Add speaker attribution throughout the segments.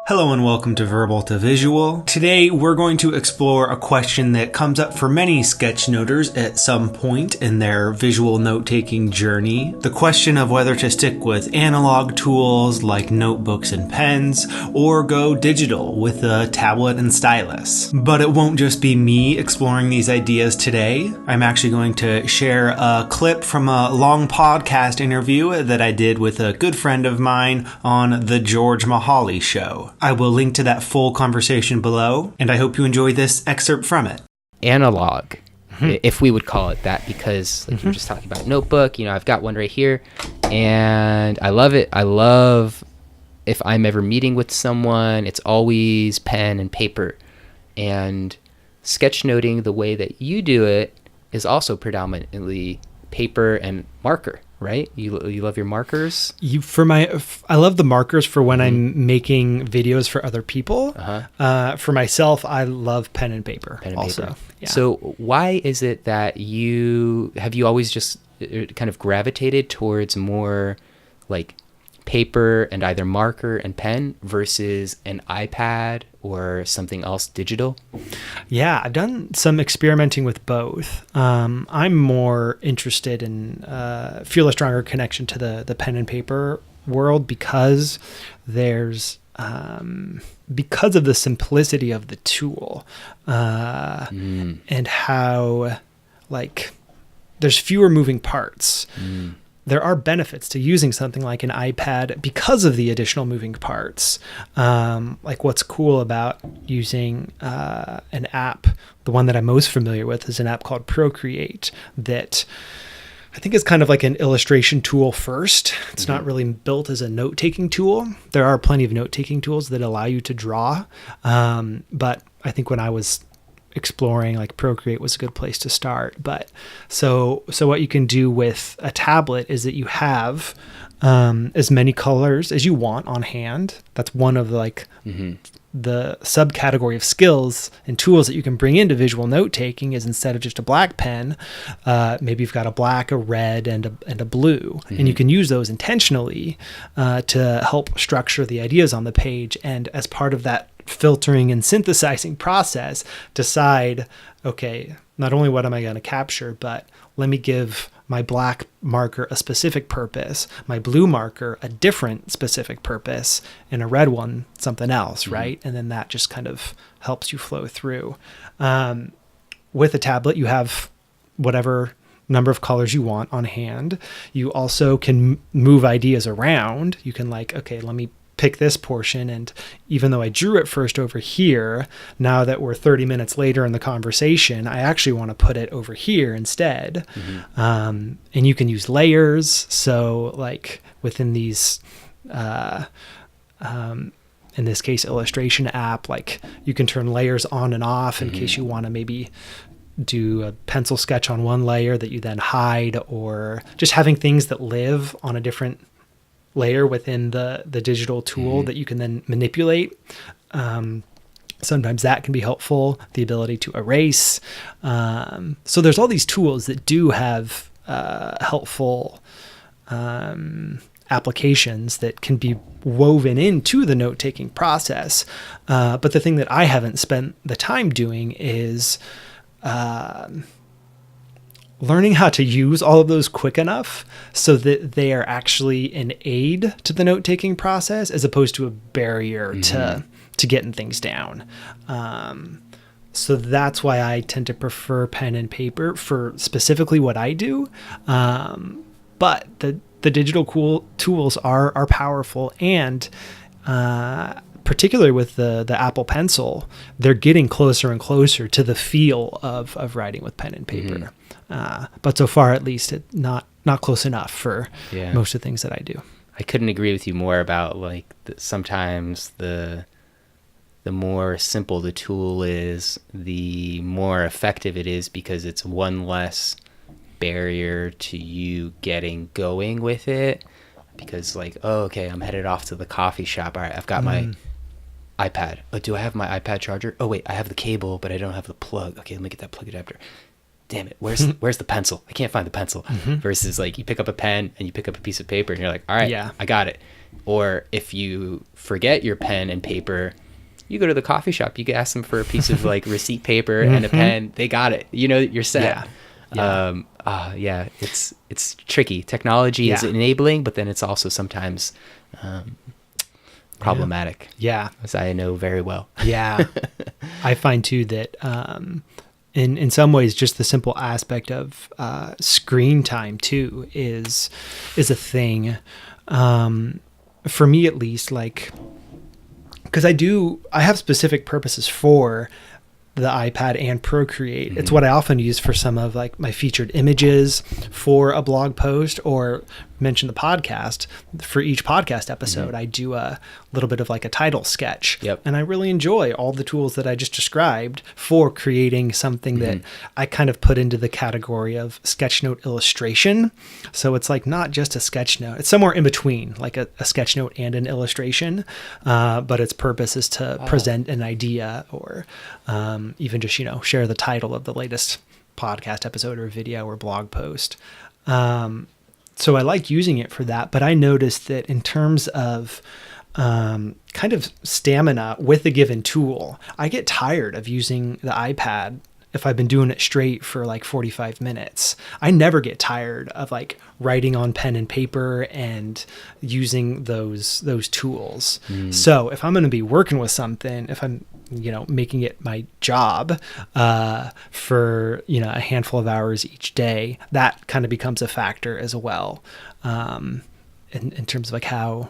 Speaker 1: Hello and welcome to Verbal to Visual. Today we're going to explore a question that comes up for many sketchnoters at some point in their visual note-taking journey. The question of whether to stick with analog tools like notebooks and pens or go digital with a tablet and stylus. But it won't just be me exploring these ideas today. I'm actually going to share a clip from a long podcast interview that I did with a good friend of mine on The George Mahaly Show. I will link to that full conversation below, and I hope you enjoy this excerpt from it.
Speaker 2: Analog, if we would call it that, because like you were just talking about notebook, I've got one right here, and I love it. I love if I'm ever meeting with someone, it's always pen and paper. And sketchnoting, the way that you do it, is also predominantly paper and marker. Right? You love your markers?
Speaker 3: I love the markers for when I'm making videos for other people. For myself, I love pen and paper also. Yeah.
Speaker 2: So why is it that have you always just kind of gravitated towards more like paper and either marker and pen versus an iPad or something else digital?
Speaker 3: Yeah, I've done some experimenting with both. I'm more interested in feel a stronger connection to the pen and paper world because there's because of the simplicity of the tool and how there's fewer moving parts. There are benefits to using something like an iPad because of the additional moving parts. Like what's cool about using an app, the one that I'm most familiar with is an app called Procreate that I think is kind of like an illustration tool first. It's not really built as a note-taking tool. There are plenty of note-taking tools that allow you to draw. But I think when I was exploring, like Procreate was a good place to start. But so what you can do with a tablet is that you have as many colors as you want on hand. That's one of the subcategory of skills and tools that you can bring into visual note taking is instead of just a black pen, maybe you've got a black, a red, and a blue, and you can use those intentionally to help structure the ideas on the page. And as part of that filtering and synthesizing process, decide, okay, not only what am I going to capture, but let me give my black marker a specific purpose, my blue marker a different specific purpose, and a red one something else, right? And then that just kind of helps you flow through. With a tablet, you have whatever number of colors you want on hand. You also can move ideas around. You can okay, let me pick this portion, and even though I drew it first over here, now that we're 30 minutes later in the conversation, I actually want to put it over here instead. And you can use layers. So within these in this case illustration app, you can turn layers on and off in case you want to maybe do a pencil sketch on one layer that you then hide, or just having things that live on a different layer within the digital tool that you can then manipulate. Sometimes that can be helpful, the ability to erase. So there's all these tools that do have helpful applications that can be woven into the note-taking process. But the thing that I haven't spent the time doing is learning how to use all of those quick enough so that they are actually an aid to the note-taking process as opposed to a barrier to getting things down. So that's why I tend to prefer pen and paper for specifically what I do. But the digital tools are powerful, and particularly with the Apple Pencil, they're getting closer and closer to the feel of writing with pen and paper. But so far, at least, it's not close enough for most of the things that I do.
Speaker 2: I couldn't agree with you more about sometimes the more simple the tool is, the more effective it is, because it's one less barrier to you getting going with it. Because okay, I'm headed off to the coffee shop. All right, I've got my iPad. Oh, do I have my iPad charger? Oh wait, I have the cable, but I don't have the plug. Okay, let me get that plug adapter. damn it, where's the pencil? I can't find the pencil. Versus like you pick up a pen and you pick up a piece of paper and you're like, all right, I got it. Or if you forget your pen and paper, you go to the coffee shop, you can ask them for a piece of like receipt paper and a pen. They got it. You know, you're set. It's tricky. Technology is enabling, but then it's also sometimes problematic.
Speaker 3: Yeah.
Speaker 2: As I know very well.
Speaker 3: Yeah. I find too that in some ways just the simple aspect of screen time too is a thing. For me at least, like, because I have specific purposes for the iPad and Procreate. It's what I often use for some of like my featured images for a blog post, or mention the podcast. For each podcast episode, I do a little bit of like a title sketch. And I really enjoy all the tools that I just described for creating something that I kind of put into the category of sketchnote illustration. So it's like not just a sketchnote. It's somewhere in between, like a sketchnote and an illustration. But its purpose is to present an idea, or even just, share the title of the latest podcast episode or video or blog post. So I like using it for that, but I noticed that in terms of kind of stamina with a given tool, I get tired of using the iPad if I've been doing it straight for like 45 minutes. I never get tired of like writing on pen and paper and using those tools. So if I'm going to be working with something, if I'm making it my job for a handful of hours each day, that kind of becomes a factor as well, in terms of like how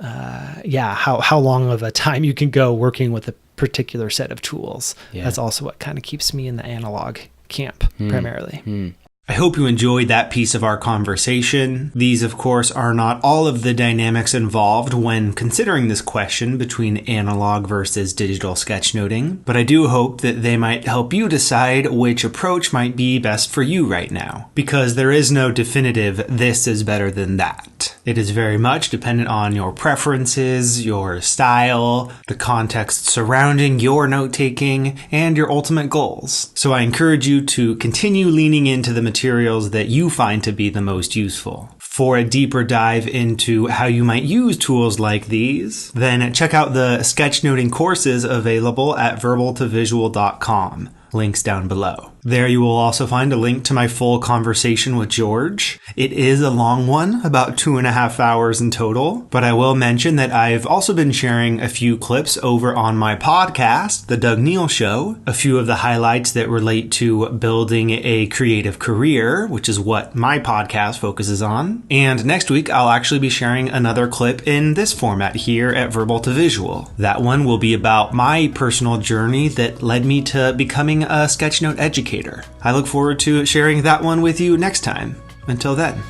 Speaker 3: long of a time you can go working with a particular set of tools. That's also what kind of keeps me in the analog camp primarily.
Speaker 1: I hope you enjoyed that piece of our conversation. These, of course, are not all of the dynamics involved when considering this question between analog versus digital sketchnoting, but I do hope that they might help you decide which approach might be best for you right now, because there is no definitive this is better than that. It is very much dependent on your preferences, your style, the context surrounding your note-taking, and your ultimate goals. So I encourage you to continue leaning into the materials that you find to be the most useful. For a deeper dive into how you might use tools like these, then check out the sketchnoting courses available at verbaltovisual.com. Links down below. There you will also find a link to my full conversation with George. It is a long one, about 2.5 hours in total, but I will mention that I've also been sharing a few clips over on my podcast, The Doug Neill Show, a few of the highlights that relate to building a creative career, which is what my podcast focuses on. And next week, I'll actually be sharing another clip in this format here at Verbal to Visual. That one will be about my personal journey that led me to becoming a sketchnote educator. I look forward to sharing that one with you next time. Until then.